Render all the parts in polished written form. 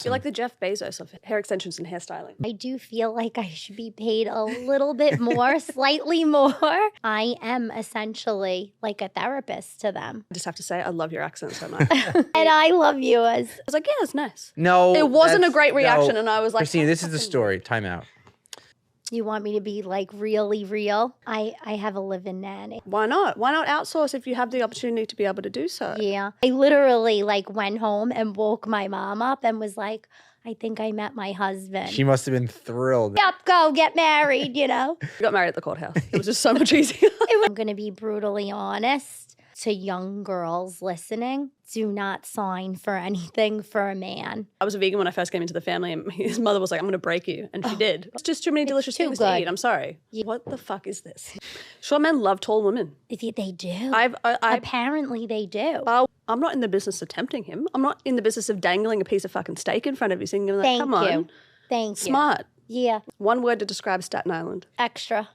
You're like the Jeff Bezos of hair extensions and hairstyling. I do feel like I should be paid a little bit more, slightly more. I am essentially like a therapist to them. I just have to say, I love your accent so much. And I love yours. I was like, yeah, it's nice. No. It wasn't a great reaction, and I was like, Christina, this is the story. Time out. You want me to be like really real? I have a live-in nanny. Why not? Why not outsource if you have the opportunity to be able to do so? Yeah. I literally like went home and woke my mom up and was like, I think I met my husband. She must have been thrilled. Yep, go get married, you know? We got married at the courthouse. It was just so much easier. I'm going to be brutally honest to young girls listening. Do not sign for anything for a man. I was a vegan when I first came into the family, and his mother was like, I'm going to break you. And she did. It's just too many delicious too things good. to eat. I'm sorry. Yeah. What the fuck is this? Short men love tall women. They do. Apparently they do. I'm not in the business of tempting him. I'm not in the business of dangling a piece of fucking steak in front of you, saying, like, Thank come you. on. Thank you. Smart. Yeah. One word to describe Staten Island. Extra.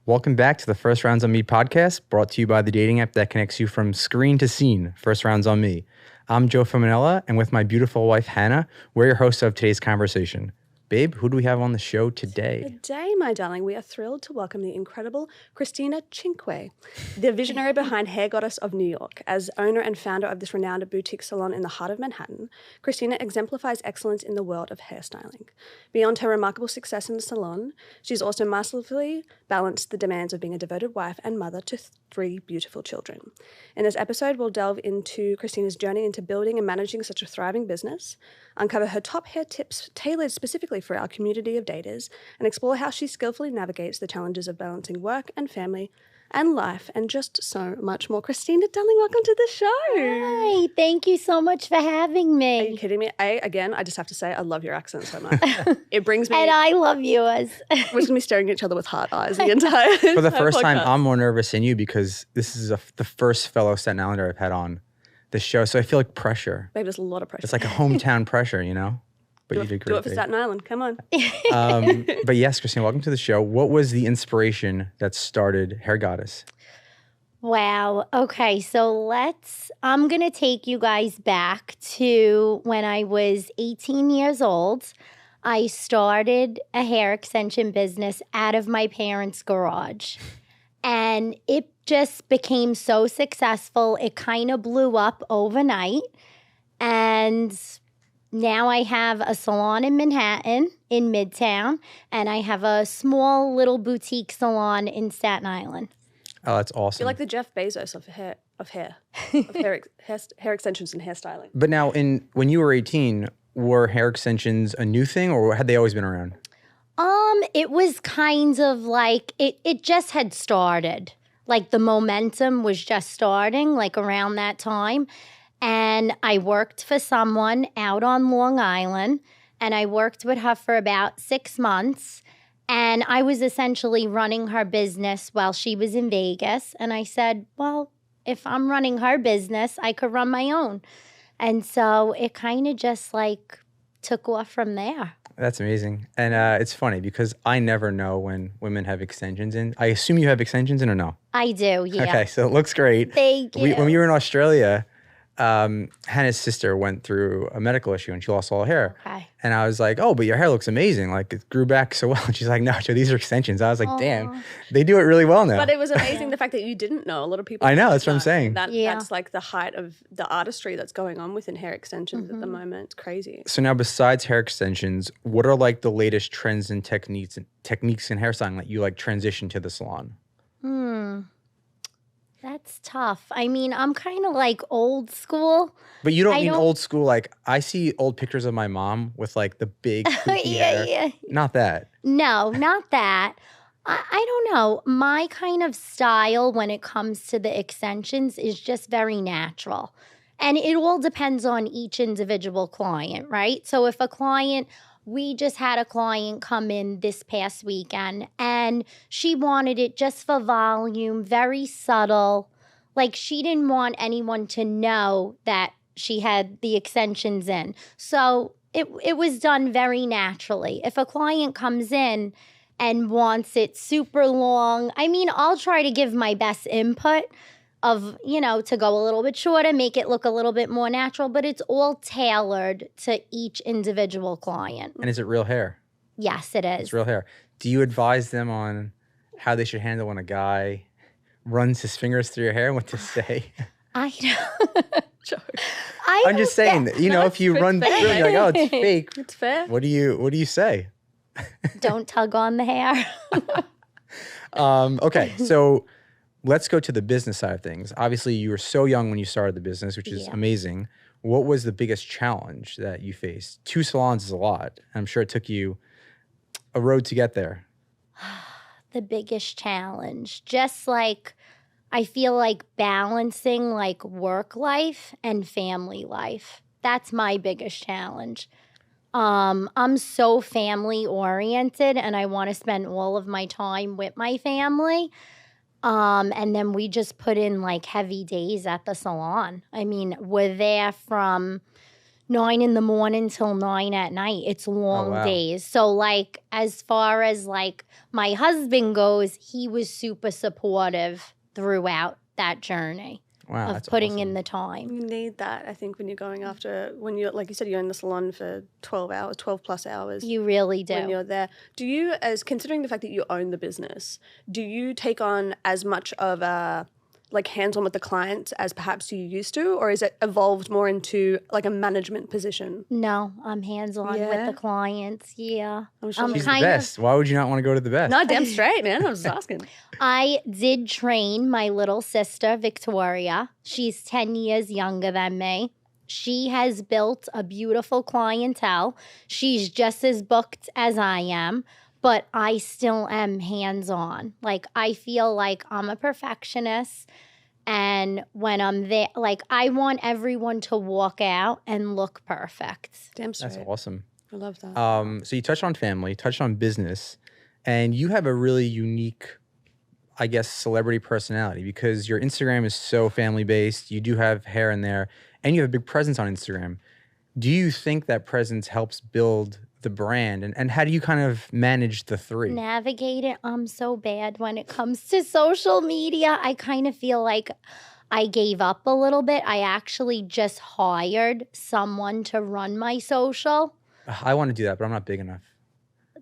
Welcome back to the First Rounds on Me podcast, brought to you by the dating app that connects you from screen to scene. First Rounds on Me. I'm Joe Feminella, and with my beautiful wife, Hannah, we're your hosts of today's conversation. Babe, who do we have on the show today? Today, my darling, we are thrilled to welcome the incredible Christina Cinque, the visionary behind Hair Goddess of New York. As owner and founder of this renowned boutique salon in the heart of Manhattan, Christina exemplifies excellence in the world of hairstyling. Beyond her remarkable success in the salon, she's also masterfully balanced the demands of being a devoted wife and mother to 3 beautiful children. In this episode, we'll delve into Christina's journey into building and managing such a thriving business, uncover her top hair tips tailored specifically for our community of daters, and explore how she skillfully navigates the challenges of balancing work and family and life, and just so much more. Christina, darling, welcome to the show. Hi, thank you so much for having me. Are you kidding me? I just have to say, I love your accent so much. It brings me... And I love yours. We're just going to be staring at each other with heart eyes the entire For the first time, podcast. I'm more nervous than you because this is the first fellow Staten Islander I've had on the show, so I feel like pressure. Babe, there's a lot of pressure. It's like a hometown pressure, you know? But you did great. Do it for Staten Island. Come on. But yes, Christina, welcome to the show. What was the inspiration that started Hair Goddess? Wow. Okay, so I'm going to take you guys back to when I was 18 years old. I started a hair extension business out of my parents' garage. And it just became so successful. It kind of blew up overnight. And now I have a salon in Manhattan, in Midtown, and I have a small little boutique salon in Staten Island. Oh, that's awesome. You're like the Jeff Bezos of hair extensions and hairstyling. But now, when you were 18, were hair extensions a new thing, or had they always been around? It was kind of like, it just had started. Like the momentum was just starting, like around that time. And I worked for someone out on Long Island, and I worked with her for about 6 months. And I was essentially running her business while she was in Vegas. And I said, well, if I'm running her business, I could run my own. And so it kind of just like took off from there. That's amazing. And it's funny because I never know when women have extensions in. I assume you have extensions in or no? I do, yeah. Okay, so it looks great. Thank you. When we were in Australia, Hannah's sister went through a medical issue and she lost all her hair. Okay. And I was like, oh, but your hair looks amazing. Like it grew back so well. And she's like, no, Joe, these are extensions. I was like, damn, they do it really well now. But it was amazing the fact that you didn't know. A lot of people. I know, that's what I'm know. saying. That's like the height of the artistry that's going on within hair extensions at the moment. It's crazy. So now besides hair extensions, what are like the latest trends and techniques in hairstyling that you like transition to the salon? That's tough. I mean, I'm kind of like old school. But you don't mean old school. Like I see old pictures of my mom with like the big hair. Yeah. Not that. No, not that. I don't know. My kind of style when it comes to the extensions is just very natural. And it all depends on each individual client, right? So if a client, we just had a client come in this past weekend and she wanted it just for volume, very subtle. Like she didn't want anyone to know that she had the extensions in. So it was done very naturally. If a client comes in and wants it super long, I mean, I'll try to give my best input. to go a little bit shorter, make it look a little bit more natural, but it's all tailored to each individual client. And is it real hair? Yes, it is. It's real hair. Do you advise them on how they should handle when a guy runs his fingers through your hair and what to say? I'm just saying, if you run through it, you're like, oh, it's fake. It's fair. What do you say? Don't tug on the hair. Okay, so let's go to the business side of things. Obviously, you were so young when you started the business, which is amazing. What was the biggest challenge that you faced? 2 salons is a lot. I'm sure it took you a road to get there. The biggest challenge, just like I feel like balancing like work life and family life. That's my biggest challenge. I'm so family oriented and I want to spend all of my time with my family. And then we just put in like heavy days at the salon. I mean, we're there from 9 in the morning till 9 at night. It's long days. So like as far as like my husband goes, he was super supportive throughout that journey of putting in the time. You need that, I think, when you're going after, when you're, like you said, you're in the salon for 12 hours, 12 plus hours. You really do. When you're there. Do you, as considering the fact that you own the business, do you take on as much of a, like hands-on with the clients as perhaps you used to, or is it evolved more into like a management position? No, I'm hands-on with the clients. Yeah. I'm sure she's the best. Why would you not want to go to the best? No, damn straight, man. I was just asking. I did train my little sister, Victoria. She's 10 years younger than me. She has built a beautiful clientele. She's just as booked as I am, but I still am hands-on. Like, I feel like I'm a perfectionist. And when I'm there, like, I want everyone to walk out and look perfect. Damn straight. That's awesome. I love that. So you touched on family, touched on business, and you have a really unique, I guess, celebrity personality because your Instagram is so family-based. You do have hair in there, and you have a big presence on Instagram. Do you think that presence helps build the brand? And how do you kind of manage the 3? Navigate it. I'm so bad when it comes to social media. I kind of feel like I gave up a little bit. I actually just hired someone to run my social. I want to do that, but I'm not big enough.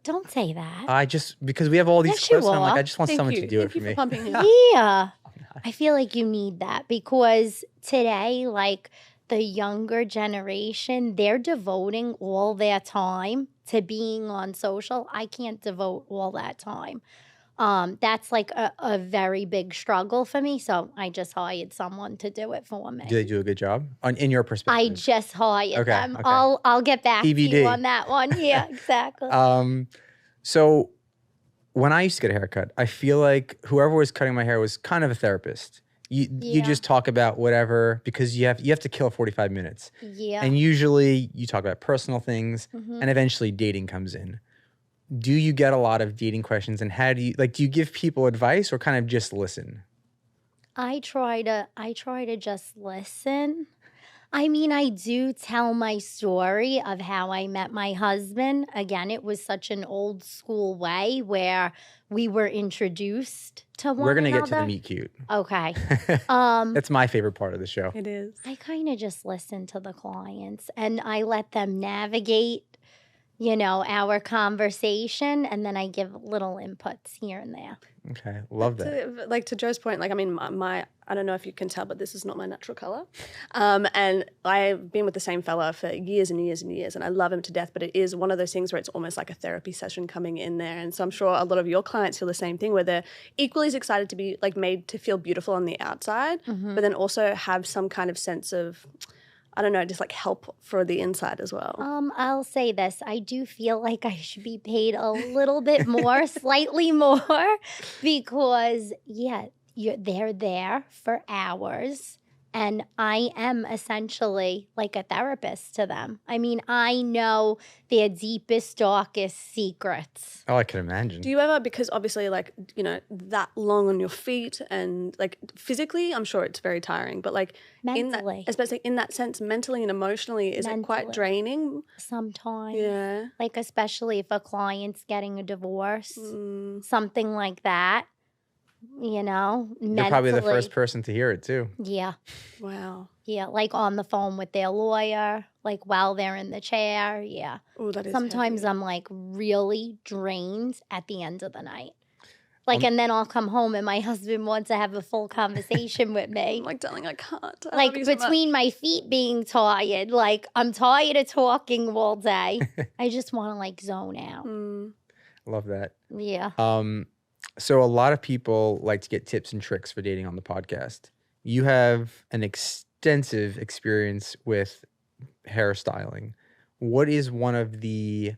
Don't say that. Because we have all these Yes, clips, you and I'm like, are. I just want someone to do it for me. Pumping me. Yeah. I feel like you need that because today, like, the younger generation, they're devoting all their time to being on social. I can't devote all that time. That's like a very big struggle for me. So I just hired someone to do it for me. Do they do a good job in your perspective? I just hired them. Okay. I'll get back TBD. to you on that one. Yeah, exactly. So when I used to get a haircut, I feel like whoever was cutting my hair was kind of a therapist. You just talk about whatever because you have to kill 45 minutes. Yeah. And usually you talk about personal things and eventually dating comes in. Do you get a lot of dating questions and how do you give people advice or kind of just listen? I try to just listen. I mean, I do tell my story of how I met my husband. Again, it was such an old school way where we were introduced to one another. We're going to get to the meet cute. Okay. That's my favorite part of the show. It is. I kind of just listen to the clients and I let them navigate, our conversation, and then I give little inputs here and there. Okay, love that. To Joe's point, I mean, my I don't know if you can tell, but this is not my natural color. And I've been with the same fella for years and years and years, and I love him to death, but it is one of those things where it's almost like a therapy session coming in there. And so I'm sure a lot of your clients feel the same thing, where they're equally as excited to be made to feel beautiful on the outside, but then also have some kind of sense of, I don't know, just help for the inside as well. I'll say this. I do feel like I should be paid a little bit more, slightly more, because, they're there for hours, and I am essentially like a therapist to them. I mean, I know their deepest, darkest secrets. Oh, I can imagine. Do you ever, because obviously, that long on your feet and, physically, I'm sure it's very tiring, but, mentally. Especially in that sense, mentally and emotionally, is it quite draining? Sometimes. Yeah. Especially if a client's getting a divorce, something like that. you know, You're probably the mentally. first person to hear it too. Yeah. Wow. Yeah, like on the phone with their lawyer, like while they're in the chair. Yeah. Oh, that is Sometimes heavy. I'm like really drained at the end of the night. Like, and then I'll come home and my husband wants to have a full conversation with me. I'm like, darling, I can't. I Like love you so between my feet being tired, like I'm tired of talking all day. I just want to like zone out. much. Love that. Yeah. So a lot of people like to get tips and tricks for dating on the podcast. You have an extensive experience with hairstyling. What is one of the,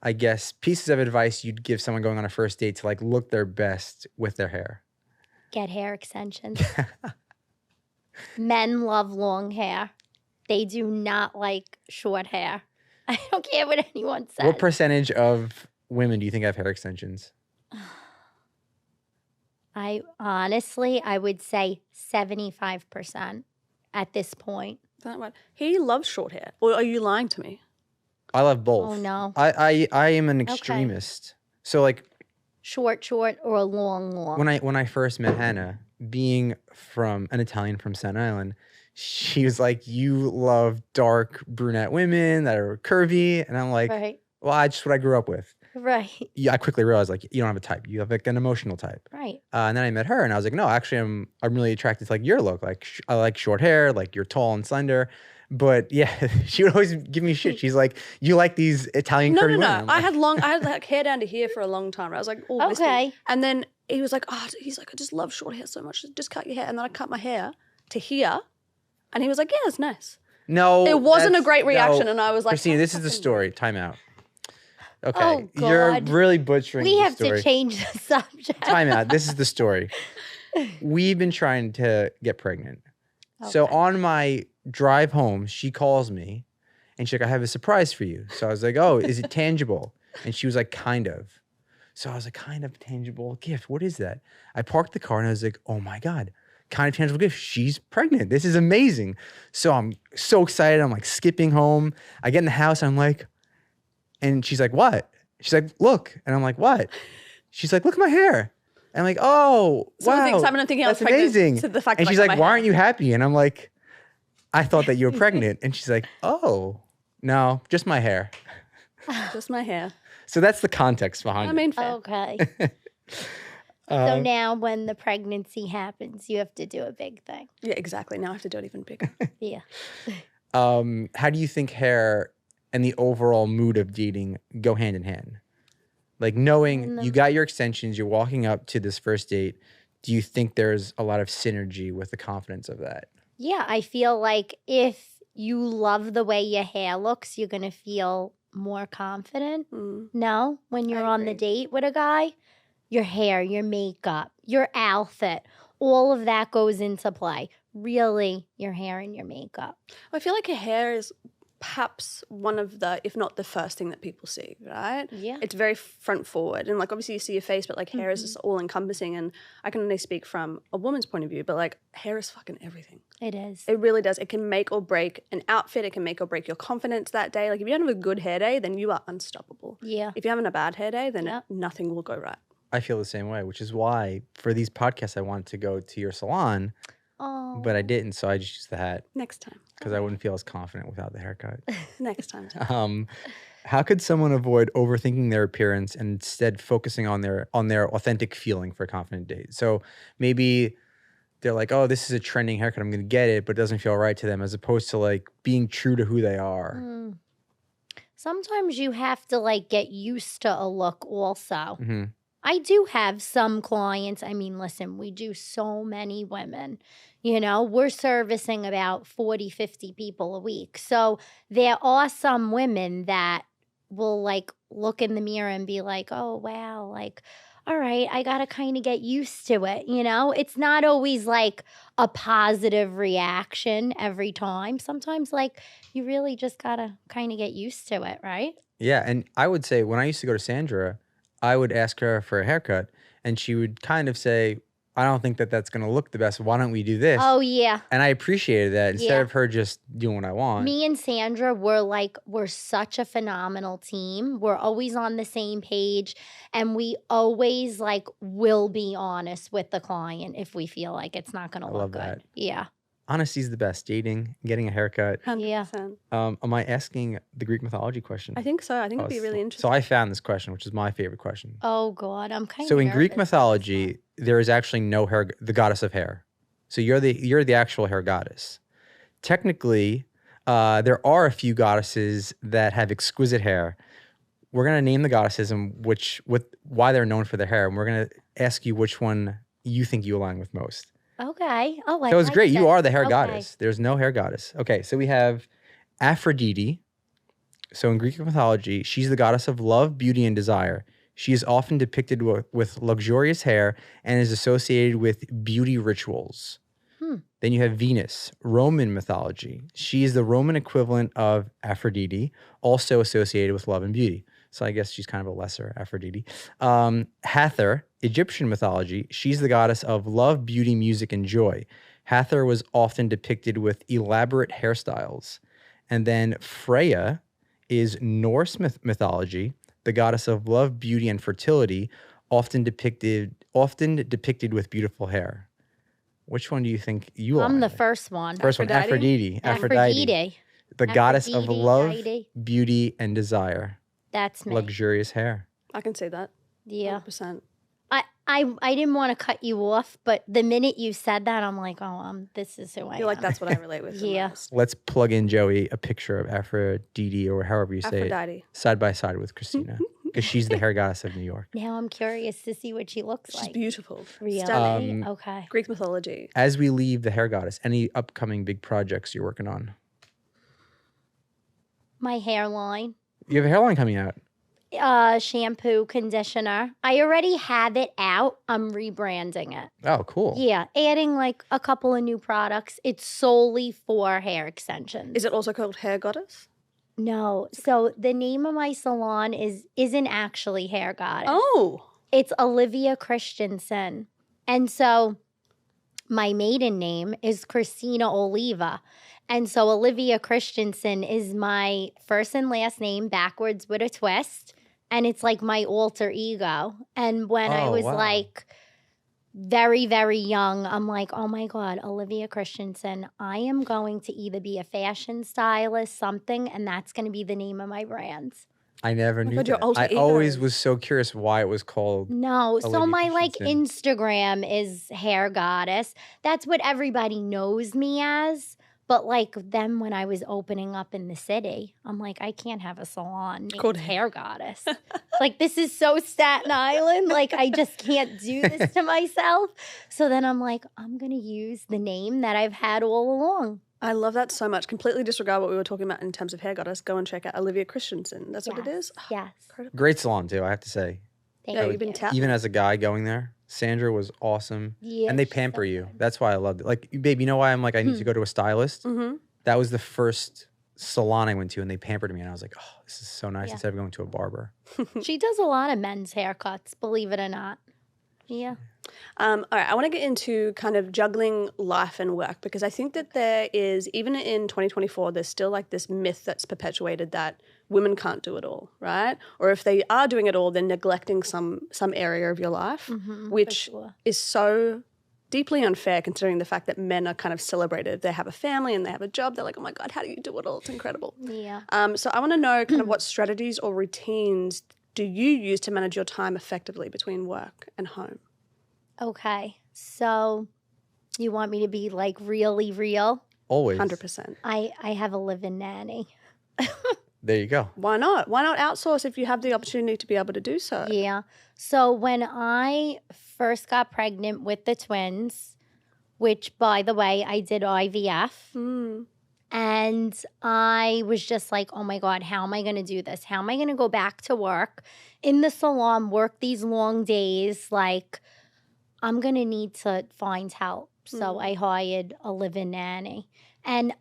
I guess, pieces of advice you'd give someone going on a first date to like look their best with their hair? Get hair extensions. Men love long hair. They do not like short hair. I don't care what anyone says. What percentage of women do you think have hair extensions? I honestly, I would say 75% at this point. Is that right? He loves short hair. Or are you lying to me? I love both. Oh, no. I am an extremist. So like Short, or long. when I first met Hannah, being from an Italian from Staten Island, she was like, "You love dark brunette women that are curvy," and I'm like, Right. "Well, I just what I grew up with." Right. Yeah, I quickly realized like you don't have a type. You have like an emotional type. Right. And then I met her, and I was like, "No, actually, I'm really attracted to like your look. Like I like short hair. Like you're tall and slender." But yeah, she would always give me shit. She's like, "You like these Italian curvy women?" I'm I like, had like hair down to here for a long time. I was like, oh, Okay. And then he was like, I just love short hair so much. Just cut your hair. And then I cut my hair to here. And he was like, yeah, it's nice. No, It wasn't a that's- great reaction. no. And I was like, Christina, "Oh, this is the fucking story. Time out. Okay, Oh, you're God. really butchering We the have story. to change the subject. Time out. This is the story. We've been trying to get pregnant. So Okay. on my drive home, she calls me and she's like, I have a surprise for you. So I was like, oh, is it tangible? And she was like, kind of. So I was like, kind of tangible gift. What is that? I parked the car and I was like, oh my God, kind of tangible gift. She's pregnant. This is amazing. So I'm so excited. I'm like skipping home. I get in the house. I'm like, and she's like, what? She's like, look. And I'm like, what? She's like, look at my hair. And I'm like, oh, Some of the wow. things I'm thinking I was That's pregnant amazing. to the fact And that I she's cut like, my why hair. aren't you happy? And I'm like, I thought that you were pregnant. And she's like, oh, no, just my hair. Just my hair. So that's the context behind I it. mean, fair. Okay. So now when the pregnancy happens, you have to do a big thing. Yeah, exactly. Now I have to do it even bigger. Yeah. How do you think hair and the overall mood of dating go hand in hand? Like knowing you got your extensions, you're walking up to this first date. Do you think there's a lot of synergy with the confidence of that? Yeah, I feel like if you love the way your hair looks, you're going to feel more confident. No, when you're on the date with a guy, your hair, your makeup, your outfit, all of that goes into play. Really, your hair and your makeup. I feel like your hair is perhaps one of the, if not the first thing that people see, right? Yeah. It's very front forward. And like obviously you see your face, but like hair is just all encompassing. And I can only speak from a woman's point of view, but like hair is fucking everything. It is. It really does. It can make or break an outfit. It can make or break your confidence that day. Like if you don't have a good hair day, then you are unstoppable. Yeah. If you're having a bad hair day, then Yep. nothing will go right. I feel the same way, which is why for these podcasts, I wanted to go to your salon, Oh. but I didn't. So I just used the hat Next time. because I wouldn't feel as confident without the haircut. Next time. How could someone avoid overthinking their appearance and instead focusing on their authentic feeling for a confident date? So maybe they're like, oh, this is a trending haircut, I'm going to get it, but it doesn't feel right to them, as opposed to like being true to who they are. Sometimes you have to like get used to a look also. Mm-hmm. I do have some clients. I mean, listen, we do so many women. You know, we're servicing about 40, 50 people a week. So there are some women that will like look in the mirror and be like, oh, wow, like, all right, I got to kind of get used to it. You know, it's not always like a positive reaction every time. Sometimes like you really just got to kind of get used to it, right? Yeah. And I would say when I used to go to Sandra, I would ask her for a haircut and she would kind of say, I don't think that that's going to look the best. Why don't we do this? Oh, yeah. And I appreciated that instead Yeah. of her just doing what I want. Me and Sandra we're such a phenomenal team. We're always on the same page, and we always like will be honest with the client if we feel like it's not going to look love good. that. Yeah. Honesty's the best. Dating, getting a haircut. 100%. Am I asking the Greek mythology question? I think so. I think it'd be really interesting. So I found this question, which is my favorite question. Oh God, I'm kind of. So in Greek mythology, there is actually no hair, the goddess of hair. So you're the actual hair goddess. Technically, there are a few goddesses that have exquisite hair. We're gonna name the goddesses and why they're known for their hair, and we're gonna ask you which one you think you align with most. Okay. Oh, So it's great. You are the hair Okay. goddess. There's no hair goddess. Okay, so we have Aphrodite. So in Greek mythology, she's the goddess of love, beauty, and desire. She is often depicted with luxurious hair and is associated with beauty rituals. Then you have Venus, Roman mythology. She is the Roman equivalent of Aphrodite, also associated with love and beauty. So I guess she's kind of a lesser Aphrodite. Hathor, Egyptian mythology. She's the goddess of love, beauty, music, and joy. Hathor was often depicted with elaborate hairstyles. And then Freya is Norse mythology, the goddess of love, beauty, and fertility, often depicted with beautiful hair. Which one do you think you are? I'm the first one. First one, Aphrodite. Aphrodite. The goddess of love, Aphrodite. beauty, and desire. That's me. Luxurious hair. I can see that. Yeah. 100%. I didn't want to cut you off, but the minute you said that, I'm like, this is who I I am. feel like that's what I relate with. the Yeah. most. Let's plug in, Joey, a picture of Aphrodite, or however you say Aphrodite. it, side by side with Christina, because she's the hair goddess of New York. Now I'm curious to see what she looks She's like. beautiful. Really? Stunning. Okay. Greek mythology. As we leave the hair goddess, any upcoming big projects you're working on? My hairline. You have a hairline coming out. Shampoo, conditioner. I already have it out. I'm rebranding it. Oh, cool. Yeah, adding like a couple of new products. It's solely for hair extensions. Is it also called Hair Goddess? No. So the name of my salon isn't actually Hair Goddess. Oh. It's Olivia Christensen. And so my maiden name is Christina Oliva. And so Olivia Christensen is my first and last name backwards with a twist. And it's like my alter ego. And when I was like very, very young, I'm like, oh my God, Olivia Christensen, I am going to either be a fashion stylist, something, and that's going to be the name of my brand. I never knew God, your that. alter I ego. always was so curious why it was called. No, so Olivia my like Christensen. Instagram is Hair Goddess. That's what everybody knows me as. But like then when I was opening up in the city, I'm like, I can't have a salon named Called Hair Goddess. Like this is so Staten Island. Like I just can't do this to myself. So then I'm like, I'm gonna use the name that I've had all along. I love that so much. Completely disregard what we were talking about in terms of Hair Goddess. Go and check out Olivia Christensen. That's what it is. Oh, Yes. incredible. Great salon, too, I have to say. Thank Yeah, you. you've been tapped. Even as a guy going there, Sandra was awesome. Yeah, And they she's pamper so you. good. That's why I loved it. Like, babe, you know why I'm like, I need to go to a stylist? Mm-hmm. That was the first salon I went to, and they pampered me. And I was like, oh, this is so nice Yeah. instead of going to a barber. She does a lot of men's haircuts, believe it or not. Yeah. All right, I want to get into kind of juggling life and work because I think that there is, even in 2024, there's still like this myth that's perpetuated that women can't do it all, right? Or if they are doing it all, they're neglecting some area of your life, which sure. is so deeply unfair considering the fact that men are kind of celebrated. They have a family and they have a job. They're like, oh my God, how do you do it all? It's incredible. Yeah. So I want to know kind of what strategies or routines do you use to manage your time effectively between work and home? Okay. So you want me to be like really real? Always. 100%. I have a live-in nanny. There you go. Why not? Why not outsource if you have the opportunity to be able to do so? Yeah. So when I first got pregnant with the twins, which by the way, I did IVF. And I was just like, oh my God, how am I going to do this? How am I going to go back to work in the salon, work these long days? Like, I'm going to need to find help. So I hired a live-in nanny. And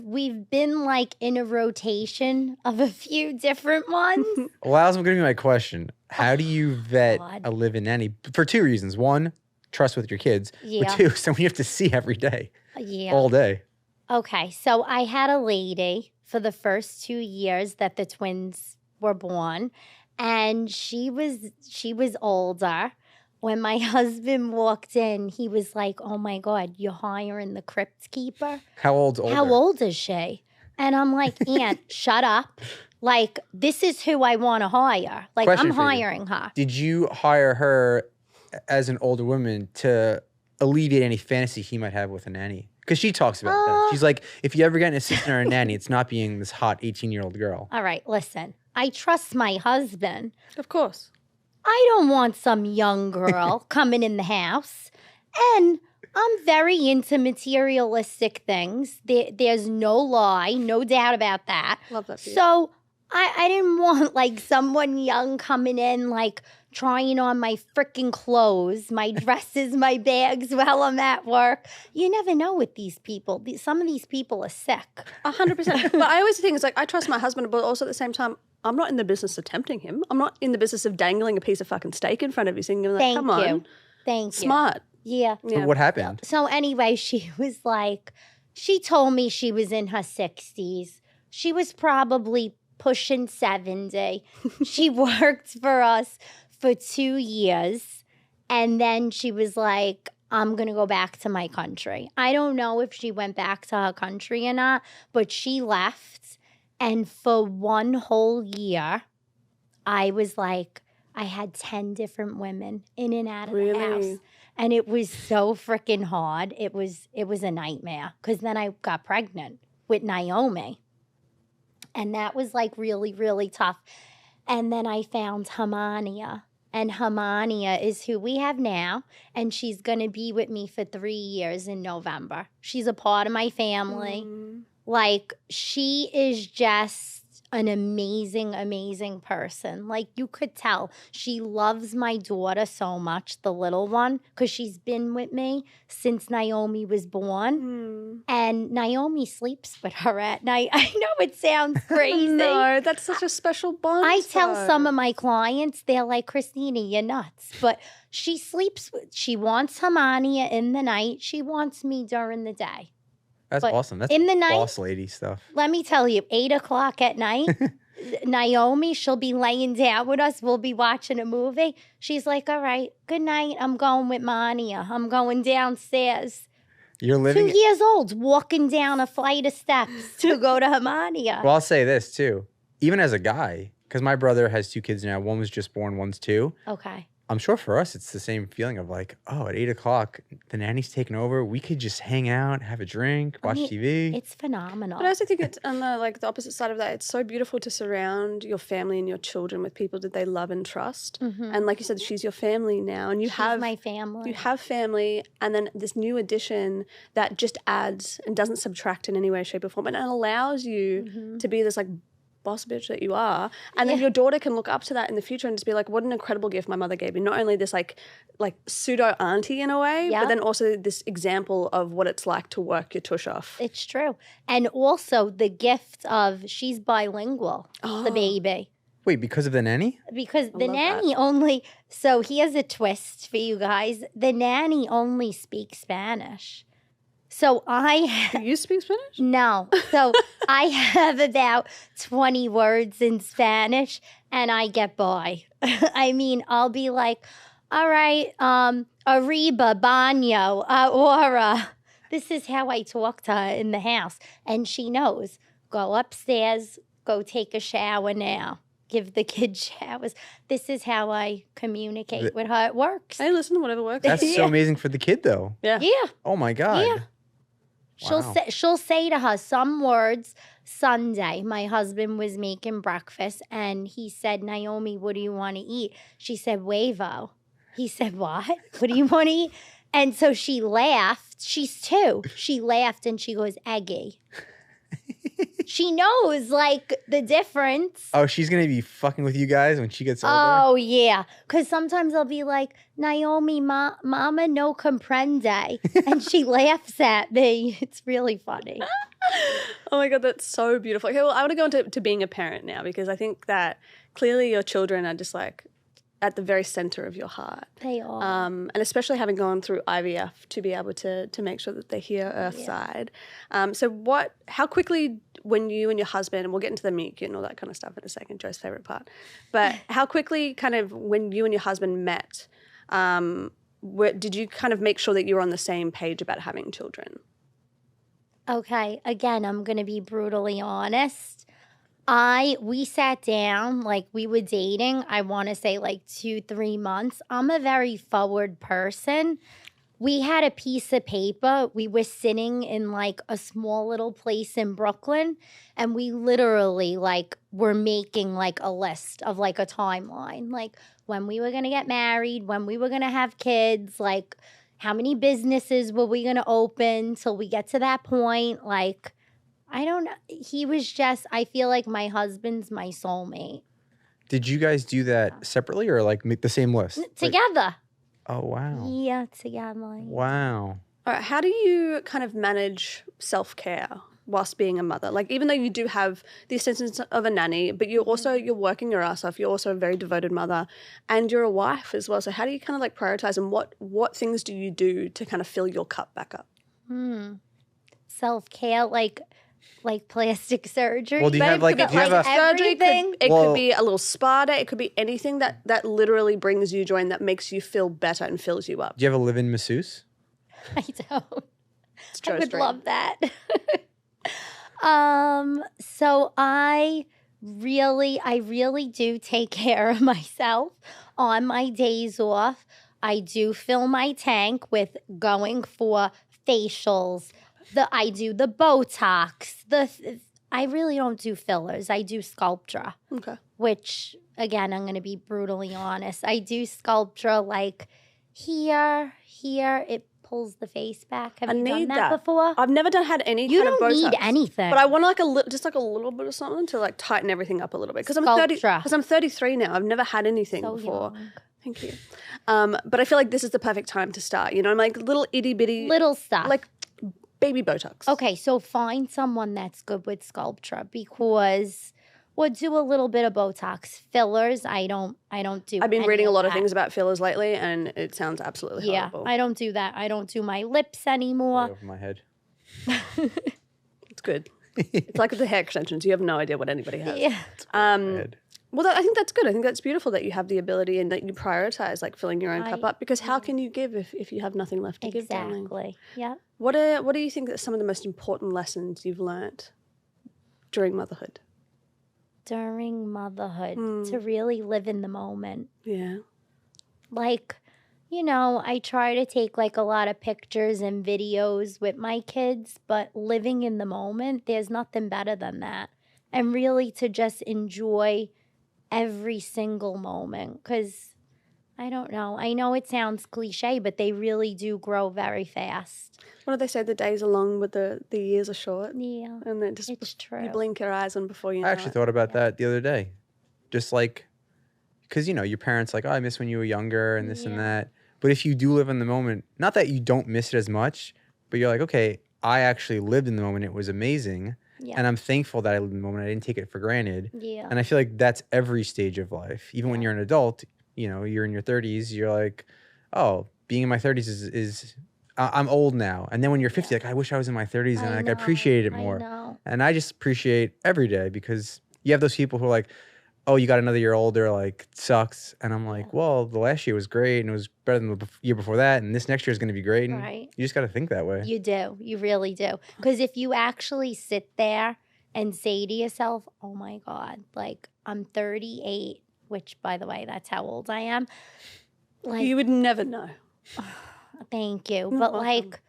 we've been like in a rotation of a few different ones. Well, that was going to be my question. How do you vet God. a live-in nanny? For two reasons. One, trust with your kids, Yeah. but 2, someone you have to see every day, Yeah. all day. Okay, so I had a lady for the first 2 years that the twins were born, and she was older. When my husband walked in, he was like, "Oh my God, you're hiring the crypt keeper? How old's older? How old is she?" And I'm like, "Aunt, shut up. Like, this is who I want to hire. Like, Question I'm for you. hiring her." Did you hire her as an older woman to alleviate any fantasy he might have with a nanny? Because she talks about that. She's like, if you ever get an assistant or a nanny, it's not being this hot 18-year-old girl. All right, listen. I trust my husband. Of course. I don't want some young girl coming in the house. And I'm very into materialistic things. There's no lie, no doubt about that. Love that for you. So I didn't want like someone young coming in, like trying on my freaking clothes, my dresses, my bags while I'm at work. You never know with these people. Some of these people are sick. 100%. But I always think it's like, I trust my husband, but also at the same time, I'm not in the business of tempting him. I'm not in the business of dangling a piece of fucking steak in front of you, saying, like, Thank come you. on. Thank you. Smart. Yeah. Yeah. What happened? So anyway, she was like, she told me she was in her 60s. She was probably pushing 70. She worked for us for 2 years. And then she was like, I'm going to go back to my country. I don't know if she went back to her country or not, but she left. And for 1 whole year, I was like, I had 10 different women in and out of the house. And it was so freaking hard. It was a nightmare because then I got pregnant with Naomi. And that was like really, really tough. And then I found Hamania. And Hamania is who we have now. And she's going to be with me for 3 years in November. She's a part of my family. Like, she is just an amazing, amazing person. Like, you could tell she loves my daughter so much, the little one, because she's been with me since Naomi was born. And Naomi sleeps with her at night. I know it sounds crazy. No, that's such a special bond. I tell some of my clients, they're like, Christina, you're nuts. But she sleeps, she wants Hamania in the night. She wants me during the day. That's But awesome. That's in the night, boss lady stuff. let me tell you, 8 o'clock at night, Naomi, she'll be laying down with us. We'll be watching a movie. She's like, all right, good night. I'm going with Mania. I'm going downstairs. You're 2 living. years old, walking down a flight of steps to go to Hamania. Well, I'll say this too. Even as a guy, because my brother has 2 kids now. One was just born, one's 2. Okay. I'm sure for us, it's the same feeling of like, oh, at 8 o'clock, the nanny's taking over. We could just hang out, have a drink, watch TV. It's phenomenal. But I also think it's on the opposite side of that. It's so beautiful to surround your family and your children with people that they love and trust. And like you said, she's your family now, and you She's have my family. You have family, and then this new addition that just adds and doesn't subtract in any way, shape, or form, and it allows you to be this like boss bitch that you are, and then your daughter can look up to that in the future and just be like, what an incredible gift my mother gave me. Not only this like pseudo auntie in a way, but then also this example of what it's like to work your tush off. It's true. And also the gift of she's bilingual, the baby. Wait, because of the nanny? Because the nanny only, so here's a twist for you guys. The nanny only speaks Spanish. So Do you speak Spanish? No. So I have about 20 words in Spanish and I get by. I mean, I'll be like, all right, arriba, baño, ahora. This is how I talk to her in the house. And she knows, go upstairs, go take a shower now. Give the kids showers. This is how I communicate with her. It works. Hey, listen, whatever works. That's so amazing for the kid, though. Yeah. Oh my God. Yeah. She'll say to her some words. Sunday, my husband was making breakfast and he said, Naomi, what do you want to eat? She said, huevo. He said, what? What do you want to eat? And so she laughed. She's 2. She laughed and she goes, eggy. She knows, like, the difference. Oh, she's going to be fucking with you guys when she gets older? Oh, yeah. Because sometimes I'll be like, Naomi, mama no comprende. And she laughs at me. It's really funny. Oh my God, that's so beautiful. Okay, well, I want to go into being a parent now because I think that clearly your children are just like at the very center of your heart. They are. And especially having gone through IVF to be able to make sure that they hear Earthside. So how quickly when you and your husband, and we'll get into the meet cute and all that kind of stuff in a second, Joe's favorite part, but how quickly kind of when you and your husband met, did you kind of make sure that you were on the same page about having children? Okay, again, I'm going to be brutally honest. We sat down, like we were dating, I want to say like 2-3 months. I'm a very forward person. We had a piece of paper. We were sitting in like a small little place in Brooklyn, and we literally like were making like a list of like a timeline, like when we were going to get married, when we were going to have kids, like how many businesses were we going to open till we get to that point, like I don't know. He was just, I feel like my husband's my soulmate. Did you guys do that separately or like make the same list? Together. Oh, wow. Yeah, together. Wow. All right, how do you kind of manage self-care whilst being a mother? Like, even though you do have the assistance of a nanny, but you're working your ass off. You're also a very devoted mother, and you're a wife as well. So how do you kind of like prioritize, and what things do you do to kind of fill your cup back up? Self-care, like plastic surgery. Well, do you have like surgery? It could be a little spa day. It could be anything that literally brings you joy and that makes you feel better and fills you up. Do you have a live-in masseuse? I don't. It's I would dream. love that. So I really do take care of myself on my days off. I do fill my tank with going for facials. I do the Botox. I really don't do fillers. I do Sculptra. Okay. Which, again, I'm going to be brutally honest. I do Sculptra like here. It pulls the face back. Have you done that before? I've never had any You kind of Botox. don't need anything. But I want like a little bit of something to like tighten everything up a little bit. Because I'm 33 now. I've never had anything before. Young. Thank you. But I feel like this is the perfect time to start. You know, I'm like little itty bitty. Little stuff. Like baby Botox. Okay, so find someone that's good with Sculptra because we'll do a little bit of Botox. Fillers, I don't do. I've been reading a lot of things about fillers lately, and it sounds absolutely horrible. I don't do that. I don't do my lips anymore. Right over my head. It's good. It's like the hair extensions. You have no idea what anybody has. Yeah. Well, I think that's good. I think that's beautiful that you have the ability and that you prioritize like filling your own cup up, because how can you give if you have nothing left to give, darling? Exactly. Yeah. What do you think are some of the most important lessons you've learned during motherhood? During motherhood, to really live in the moment. Yeah. Like, I try to take like a lot of pictures and videos with my kids, but living in the moment, there's nothing better than that. And really to just enjoy every single moment, because I don't know. I know it sounds cliche, but they really do grow very fast. What do they say? The days are long, but the years are short. Yeah, and then it's true. You blink your eyes, and before you know I actually thought about that the other day. Just like, because, your parents like, oh, I miss when you were younger and this and that. But if you do live in the moment, not that you don't miss it as much, but you're like, okay, I actually lived in the moment. It was amazing. Yeah. And I'm thankful that I lived in the moment. I didn't take it for granted. Yeah. And I feel like that's every stage of life. Even when you're an adult, you're in your 30s, you're like, oh, being in my 30s is I'm old now. And then when you're 50, like, I wish I was in my 30s and I appreciated it more. I know. And I just appreciate every day, because you have those people who are like, oh, you got another year older, like, it sucks. And I'm like, well, the last year was great and it was better than the year before that. And this next year is going to be great. And you just got to think that way. You do. You really do. Because if you actually sit there and say to yourself, oh my God, like, I'm 38, which, by the way, that's how old I am. Like, you would never know. Thank you. But like,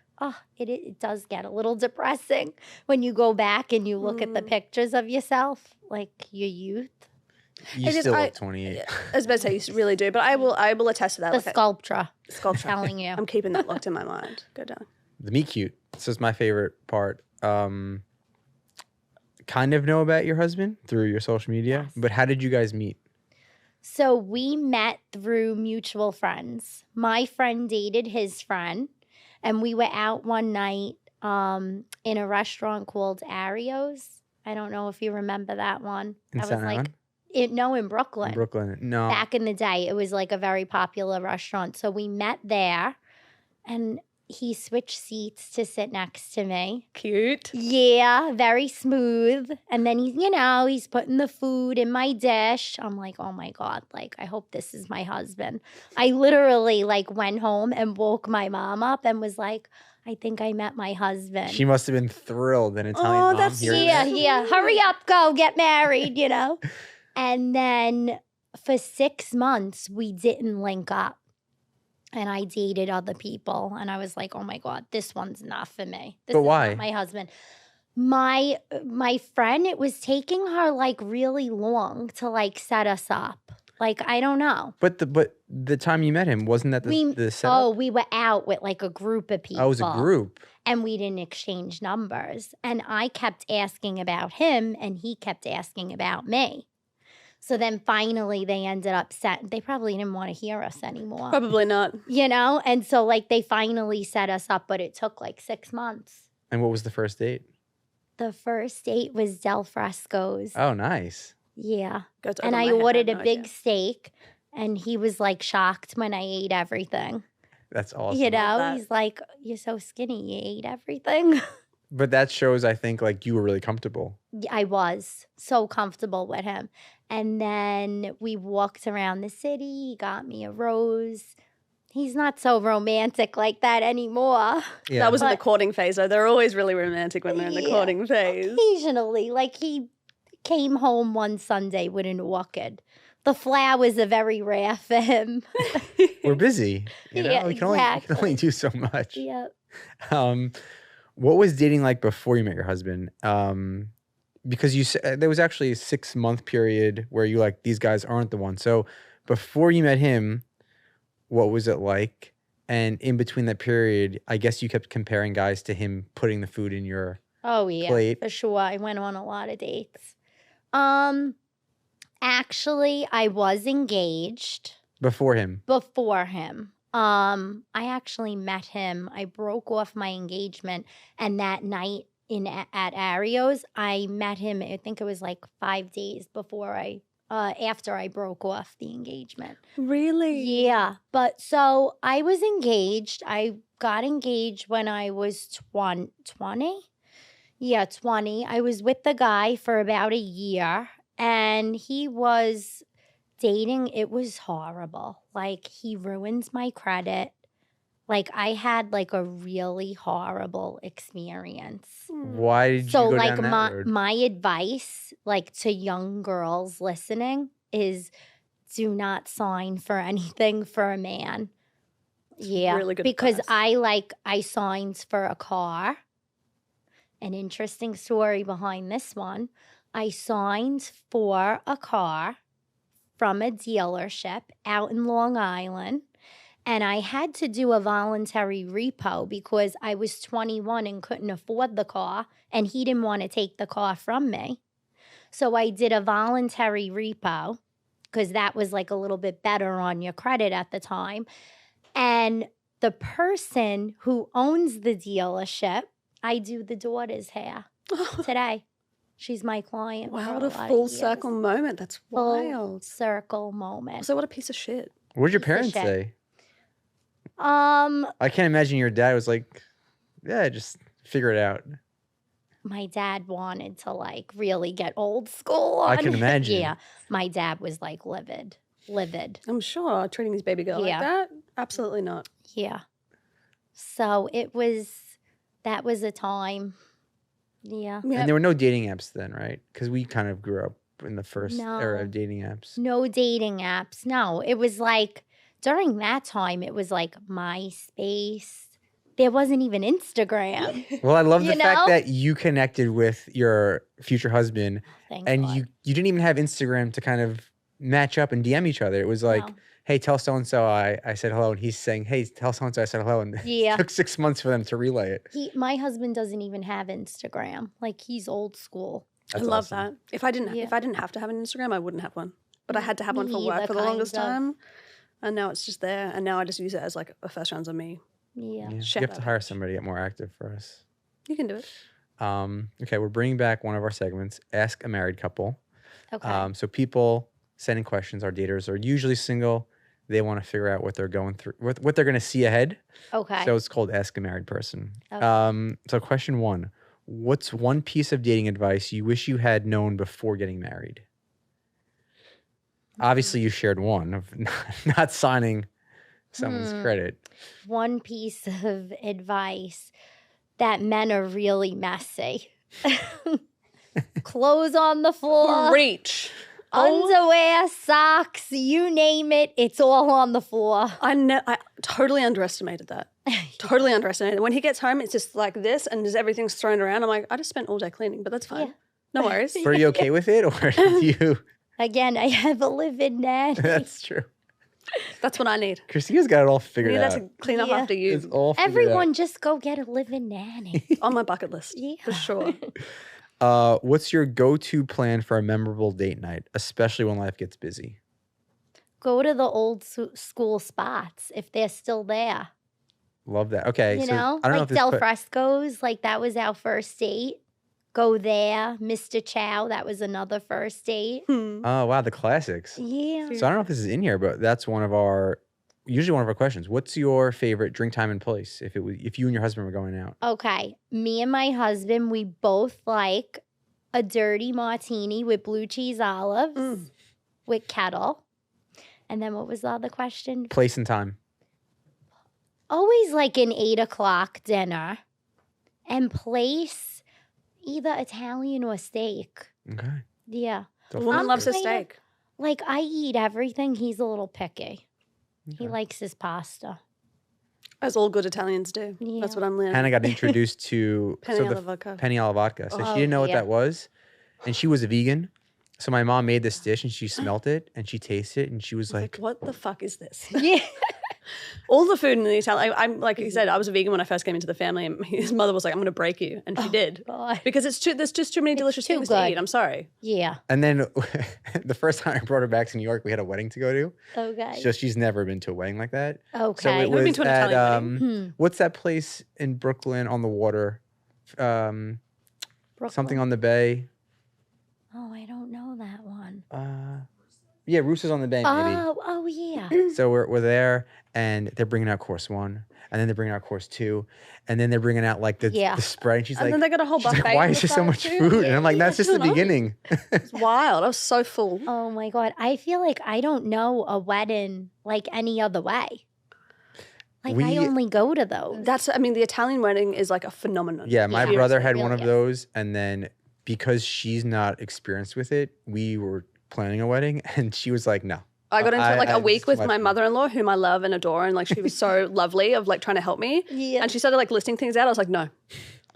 it does get a little depressing when you go back and you look at the pictures of yourself, like your youth. You still look 28. I was about to say, you really do, but I will attest to that. The Sculptra. Sculptra. Telling you. I'm keeping that locked in my mind. Go down. The meet cute. This is my favorite part. Kind of know about your husband through your social media, but how did you guys meet? So we met through mutual friends. My friend dated his friend, and we were out one night in a restaurant called Ario's. I don't know if you remember that one. In Staten Island? in Brooklyn. In Brooklyn. No. Back in the day, it was like a very popular restaurant. So we met there, and he switched seats to sit next to me. Cute. Yeah, very smooth. And then he's putting the food in my dish. I'm like, oh my God, like, I hope this is my husband. I literally like went home and woke my mom up and was like, I think I met my husband. She must have been thrilled, an Italian mom. that's hearing yeah, that. yeah. Hurry up, go get married, And then for 6 months, we didn't link up. And I dated other people. And I was like, oh my God, this one's not for me. This But is why? not my husband. My friend, it was taking her like really long to like set us up. Like, I don't know. But the time you met him, wasn't that the setup? Oh, we were out with like a group of people. Oh, it was a group. And we didn't exchange numbers. And I kept asking about him and he kept asking about me. So then finally they ended up they probably didn't want to hear us anymore. Probably not. And so like they finally set us up, but it took like 6 months. And what was the first date? The first date was Del Fresco's. Oh, nice. Yeah. Goes over And my I head, ordered a no big idea. steak and he was like shocked when I ate everything. That's awesome. that. He's like, you're so skinny, you ate everything. But that shows, I think, like you were really comfortable. I was so comfortable with him. And then we walked around the city. He got me a rose. He's not so romantic like that anymore. Yeah. That was in the But- courting phase, though. They're always really romantic when they're in the Yeah. courting phase. Occasionally, like he came home one Sunday with an orchid. The flowers are very rare for him. We're busy. Yeah, we can only do so much. Yeah. What was dating like before you met your husband? Because you said there was actually a 6-month period where you like, these guys aren't the one. So before you met him, what was it like? And in between that period, I guess you kept comparing guys to him putting the food in your Oh yeah, plate. for sure. I went on a lot of dates. Actually, I was engaged before him. before him. I actually met him. I broke off my engagement, and that night at Ario's, I met him. I think it was like 5 days after I broke off the engagement. Really? Yeah, but so I was engaged. I got engaged when I was 20. Yeah, 20. I was with the guy for about a year, and he was dating. It was horrible. Like, he ruins my credit. Like, I had like a really horrible experience. Why did you So go like down that road? my advice like to young girls listening is do not sign for anything for a man. Yeah. really good because advice. I signed for a car. An interesting story behind this one. I signed for a car from a dealership out in Long Island. And I had to do a voluntary repo because I was 21 and couldn't afford the car, and he didn't want to take the car from me. So I did a voluntary repo because that was like a little bit better on your credit at the time. And the person who owns the dealership, I do the daughter's hair today. She's my client. Wow, for what a a lot of full years. circle moment. That's Full wild. circle moment. So what a piece of shit. What did your piece of parents shit. say? Um, I can't imagine your dad was like, yeah, just figure it out. my dad wanted to like really get old school on I can it. imagine. Yeah. My dad was like livid. I'm sure treating his baby girl Yeah. like that? Absolutely not. Yeah. So that was a time. Yeah. Yeah. And there were no dating apps then, right? Because we kind of grew up in the first era No. of dating apps. No dating apps. No, it was like during that time, it was like MySpace. There wasn't even Instagram. Well, I love the You fact know? that you connected with your future husband Thank and God. you didn't even have Instagram to kind of match up and DM each other. It was like, No. hey, tell so-and-so I said hello. And he's saying, hey, tell so-and-so I said hello. And Yeah. it took 6 months for them to relay it. My husband doesn't even have Instagram. Like, he's old school. That's I love awesome. that. If I didn't Yeah. have to have an Instagram, I wouldn't have one. But I had to have one Me for work either, for the longest kind of. time. And now it's just there. And now I just use it as like a first rounds on me. Yeah. Yeah. You Shut have to up. hire somebody to get more active for us. You can do it. Okay, we're bringing back one of our segments, Ask a Married Couple. Okay. So people sending questions, our daters are usually single. They want to figure out what they're going through, what they're going to see ahead. Okay. So it's called Ask a Married Person. Okay. So question 1, what's one piece of dating advice you wish you had known before getting married? Obviously, you shared one of not signing someone's credit. One piece of advice, that men are really messy. Clothes on the floor. Reach. Underwear, socks, you name it, it's all on the floor. I totally underestimated that. Totally underestimated. When he gets home, it's just like this and just everything's thrown around. I'm like, I just spent all day cleaning, but that's fine. Yeah. No worries. But are you okay with it, or do you? Again, I have a live-in nanny. That's true. That's what I need. Christina's got it all I figured need out. that to clean up Yeah. after you. It's all figured Everyone out. just go get a live-in nanny. On my bucket list. Yeah. For sure. What's your go-to plan for a memorable date night, especially when life gets busy? Go to the old school spots if they're still there. Love that. Okay, You so know, I don't know like if this Del Fresco's, like that was our first date. Go there. Mr. Chow, that was another first date. Oh wow, the classics. Yeah. So I don't know if this is in here, but that's usually one of our questions. What's your favorite drink time and place if you and your husband were going out? Okay. Me and my husband, we both like a dirty martini with blue cheese olives with kettle. And then what was the other question? Place and time. Always like an 8 o'clock dinner. And place either Italian or steak. Okay. Yeah. A woman loves her kind of- steak. Like I eat everything. He's a little picky. He likes his pasta. As all good Italians do. Yeah. That's what I'm learning. Hannah got introduced to Penny alla vodka. penny alla vodka. So she Oh, didn't know what yeah. that was, and she was a vegan. So my mom made this dish, and she smelt it, and she tasted it, and she was Like, like, what the fuck is this? Yeah. All the food in the Italian, I'm like you said, I was a vegan when I first came into the family, and his mother was like, "I'm going to break you," and she did God. because there's just too many delicious too things to good. eat. I'm sorry. Yeah. And then the first time I brought her back to New York, we had a wedding to go to. Okay. So she's never been to a wedding like that. Okay. So it We've been was to an at Italian wedding. what's that place in Brooklyn on the water? Brooklyn. Something on the bay. Oh, I don't know that one. Yeah, Roosters on the Bay, maybe. Oh yeah. So we're there, and they're bringing out course 1, and then they're bringing out course 2, and then they're bringing out like the spread. And she's And like, then they got a whole she's like, buffet why on is the there so side much too? food? And I'm like, that's just the I don't know. beginning. It's wild. I was so full. Oh my God. I feel like I don't know a wedding like any other way. Like I We- only go to those. The Italian wedding is like a phenomenon. Yeah, my Yeah. brother had It one of really is. those, and then because she's not experienced with it, we were planning a wedding, and she was like, no. I got into it like a it's week too with much my for me. mother-in-law, whom I love and adore, and like she was so lovely of like trying to help me. Yeah. And she started like listing things out. I was like, no,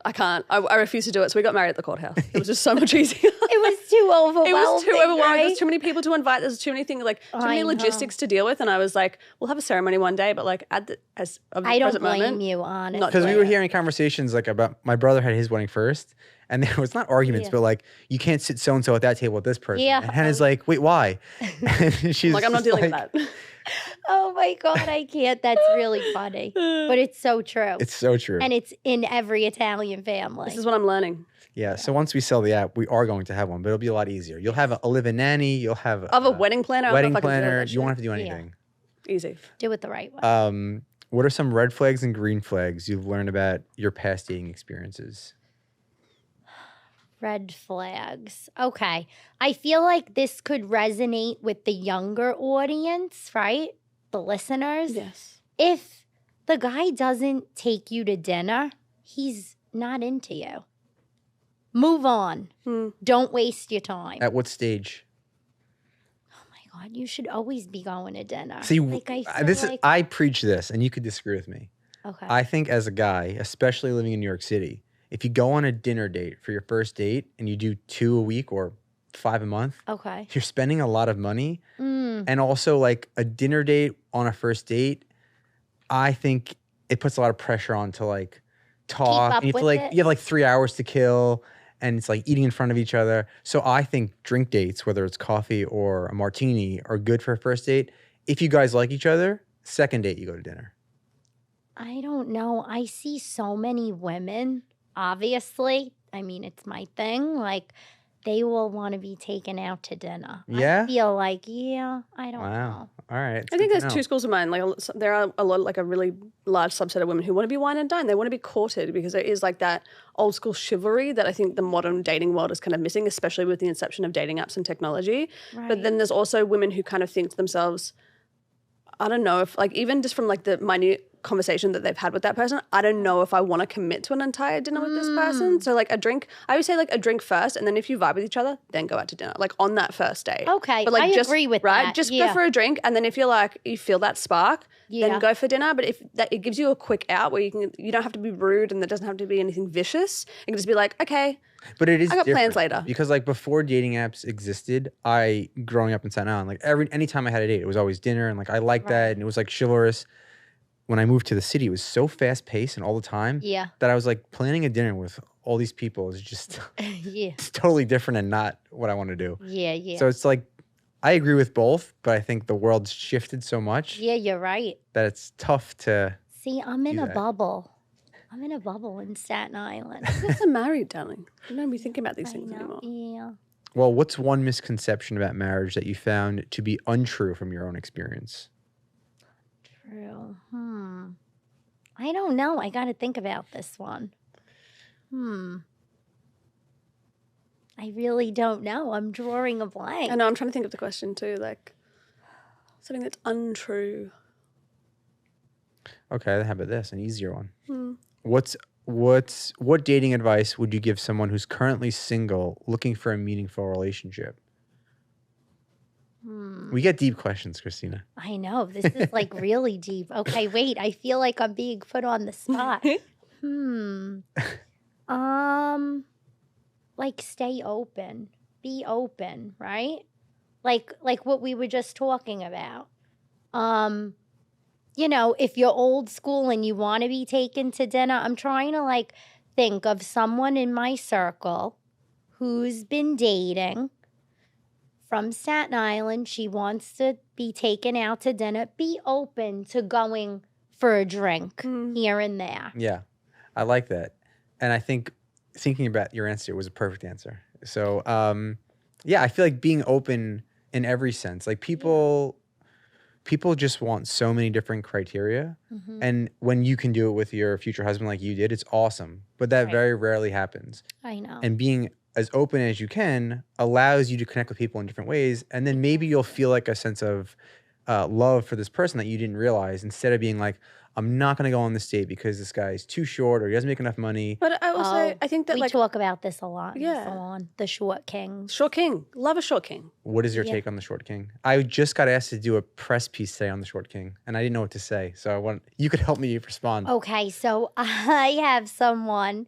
I can't. I refuse to do it. So we got married at the courthouse. It was just so much easier. It was too overwhelming. It was too overwhelming. Right? There's too many people to invite. There's too many things, like too many I know. logistics to deal with. And I was like, we'll have a ceremony one day, but like at the as of the I don't present blame moment, you, honestly. not Because we doing were it. hearing conversations like about my brother had his wedding first, and there was not arguments, Yeah. but like you can't sit so and so at that table with this person. Yeah. And Hannah's like, wait, why? And she's Like I'm not just dealing like, with that. Oh my God, I can't. That's really funny. But it's so true. It's so true. And it's in every Italian family. This is what I'm learning. Yeah. So once we sell the app, we are going to have one, but it'll be a lot easier. You'll have a live-in nanny. You'll have Of a wedding planner, I don't wedding know if I can do planner. that You won't shit. have to do anything. Easy. Do it the right way. What are some red flags and green flags you've learned about your past dating experiences? Red flags. Okay. I feel like this could resonate with the younger audience, right? The listeners. Yes. If the guy doesn't take you to dinner, he's not into you. Move on. Don't waste your time. At what stage? Oh my God, you should always be going to dinner. See, like, I feel this like, is I preach this, and you could disagree with me. okay. I think as a guy, especially living in New York City, if you go on a dinner date for your first date and you do 2 a week or 5 a month, okay. you're spending a lot of money. And also, like a dinner date on a first date, I think it puts a lot of pressure on to like talk. up And you have to with like it. you have like 3 hours to kill, and it's like eating in front of each other. So I think drink dates, whether it's coffee or a martini, are good for a first date. If you guys like each other, second date you go to dinner. I don't know. I see so many women, obviously. I mean, it's my thing. Like, they will want to be taken out to dinner. Yeah? I feel like, I don't Wow. know. All right. I think there's two schools of mind. Like there are a lot, like a really large subset of women who want to be wine and dine. They want to be courted because there is like that old school chivalry that I think the modern dating world is kind of missing, especially with the inception of dating apps and technology. Right. But then there's also women who kind of think to themselves, I don't know if like even just from like the minute conversation that they've had with that person, I don't know if I want to commit to an entire dinner with this person. So like a drink, I would say like a drink first, and then if you vibe with each other, then go out to dinner, like on that first date. Okay, but like I just, agree with right? that. Just Yeah. go for a drink, and then if you're like you feel that spark, then go for dinner. But if that it gives you a quick out where you don't have to be rude, and there doesn't have to be anything vicious. You can just be like, okay, But it is I got plans different later. because like before dating apps existed, growing up in Staten Island, like anytime I had a date, it was always dinner, and like I liked that, and it was like chivalrous. When I moved to the city, it was so fast paced and all the time that I was like planning a dinner with all these people is just it's totally different and not what I want to do. Yeah. So it's like I agree with both, but I think the world's shifted so much Yeah, you're right. that it's tough to See, I'm in do a that. bubble. I'm in a bubble in Staten Island. you guys are married, darling. You don't be thinking about these I things know. anymore. Yeah. Well, what's one misconception about marriage that you found to be untrue from your own experience? True. I don't know. I got to think about this one. I really don't know. I'm drawing a blank. I know. I'm trying to think of the question too. Like something that's untrue. Okay, how about this? An easier one. What dating advice would you give someone who's currently single looking for a meaningful relationship? We get deep questions, Christina. I know. This is like really deep. Okay, wait. I feel like I'm being put on the spot. Like stay open. Be open, right? Like what we were just talking about. You know, if you're old school and you want to be taken to dinner, I'm trying to like think of someone in my circle who's been dating from Staten Island. She wants to be taken out to dinner. Be open to going for a drink here and there. Yeah, I like that. And I think thinking about your answer was a perfect answer. So, yeah, I feel like being open in every sense. Like people just want so many different criteria. And when you can do it with your future husband like you did, it's awesome. But that very rarely happens. I know. And being as open as you can allows you to connect with people in different ways. And then maybe you'll feel like a sense of love for this person that you didn't realize, instead of being like, I'm not going to go on this date because this guy is too short or he doesn't make enough money. But I also I think that we like talk about this a lot in the Yeah. salon. The short kings. short king, love a short king. What is your take on the short king? I just got asked to do a press piece today on the short king, and I didn't know what to say. So you could help me respond. Okay, so I have someone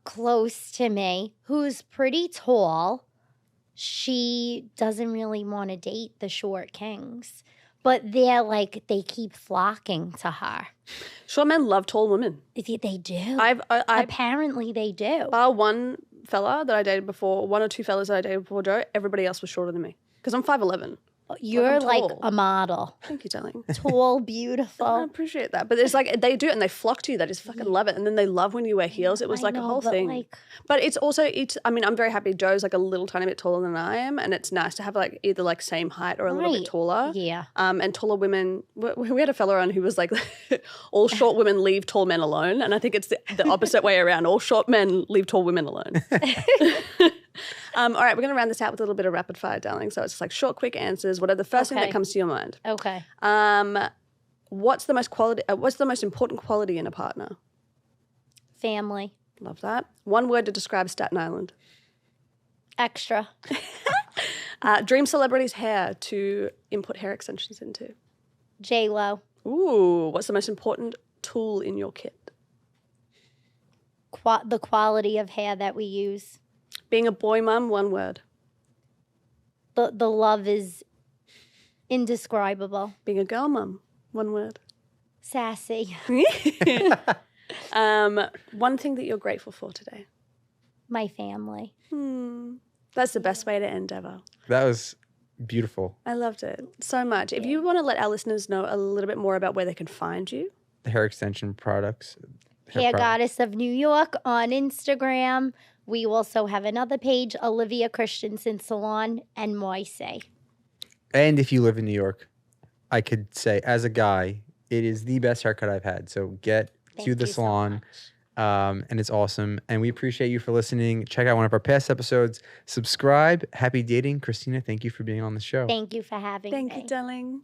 close to me who's pretty tall. She doesn't really want to date the short kings, but they're like, they keep flocking to her. Short men love tall women. They do. Apparently they do. One fella that I dated before, one or two fellas that I dated before Joe, everybody else was shorter than me because I'm 5'11". You're I'm like tall. a model. Thank you, darling. Tall, I beautiful. appreciate that. But it's like they do it and they flock to you. They just fucking love it. And then they love when you wear heels. It was I like a know, whole but, thing. like- But it's also, I mean, I'm very happy. Joe's like a little tiny bit taller than I am. And it's nice to have like either like same height or a little bit Right. taller. Yeah. And taller women, we had a fella on who was like, all short women leave tall men alone. And I think it's the opposite way around. All short men leave tall women alone. All right, we're going to round this out with a little bit of rapid fire, darling. So it's just like short, quick answers. Whatever the first thing that Okay. comes to your mind. Okay. What's the most important quality in a partner? Family. Love that. One word to describe Staten Island. Extra. Dream celebrity's hair to input hair extensions into. J-Lo. Ooh, what's the most important tool in your kit? The quality of hair that we use. Being a boy mum, one word. The love is indescribable. Being a girl mum, one word. Sassy. One thing that you're grateful for today. My family. That's the best way to end ever. That was beautiful. I loved it so much. If you want to let our listeners know a little bit more about where they can find you. The hair extension products, Hair products. Goddess of New York on Instagram. We also have another page, Olivia Christensen Salon, NYC. And if you live in New York, I could say as a guy, it is the best haircut I've had. So get to the salon. And it's awesome. And we appreciate you for listening. Check out one of our past episodes. Subscribe. Happy dating. Christina, thank you for being on the show. Thank you for having me. Thank you, darling.